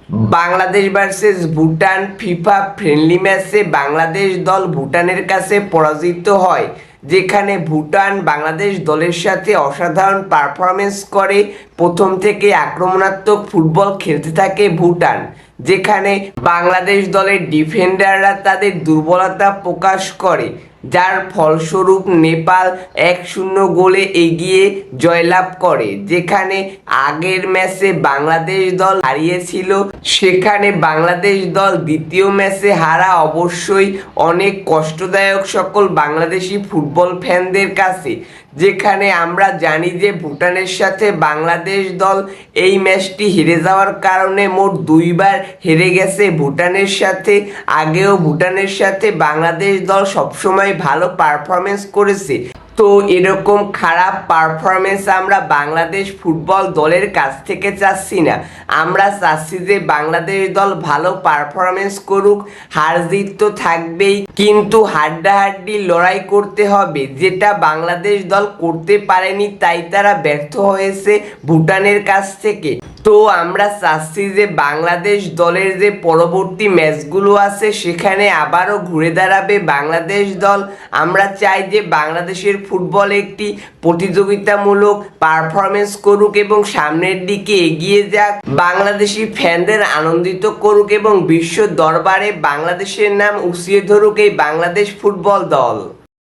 Bangladesh versus Bhutan FIFA friendly ম্যাচে বাংলাদেশ দল ভুটানের কাছে পরাজিত হয়, যেখানে ভুটান বাংলাদেশ দলের সাথে অসাধারণ পারফরমেন্স করে। প্রথম থেকে আক্রমণাত্মক ফুটবল খেলতে থাকে ভুটান, যেখানে বাংলাদেশ দলের ডিফেন্ডাররা তাদের দুর্বলতা প্রকাশ করে, যার ফলস্বরূপ নেপাল 1-0 গোলে এগিয়ে জয়লাভ করে। যেখানে আগের ম্যাচে বাংলাদেশ দল হারিয়েছিল, সেখানে বাংলাদেশ দল দ্বিতীয় ম্যাচে হারা অবশ্যই অনেক কষ্টদায়ক সকল বাংলাদেশি ফুটবল ফ্যানদের কাছে। যেখানে আমরা জানি যে ভুটানের সাথে বাংলাদেশ দল এই ম্যাচটি হেরে যাওয়ার কারণে মোট 2বার হেরে গেছে ভুটানের সাথে। আগেও ভুটানের সাথে বাংলাদেশ দল সবসময় ভালো পারফরমেন্স করেছে। তো এরকম খারাপ পারফরমেন্স আমরা বাংলাদেশ ফুটবল দলের কাছ থেকে চাচ্ছি না। আমরা চাচ্ছি যে বাংলাদেশ দল ভালো পারফরমেন্স করুক, হার জিত তো থাকবেই, কিন্তু হাড্ডাহাড্ডি লড়াই করতে হবে, যেটা বাংলাদেশ দল করতে পারেনি, তাই তারা ব্যর্থ হয়েছে ভুটানের কাছ থেকে। তো আমরা চাচ্ছি যে বাংলাদেশ দলের যে পরবর্তী ম্যাচগুলো আছে সেখানে আবারও ঘুরে দাঁড়াবে বাংলাদেশ দল। আমরা চাই যে বাংলাদেশের ফুটবল একটি প্রতিযোগিতামূলক পারফরমেন্স করুক এবং সামনের দিকে এগিয়ে যাক, বাংলাদেশি ফ্যানদের আনন্দিত করুক এবং বিশ্ব দরবারে বাংলাদেশের নাম উঁচিয়ে ধরুক এই বাংলাদেশ ফুটবল দল।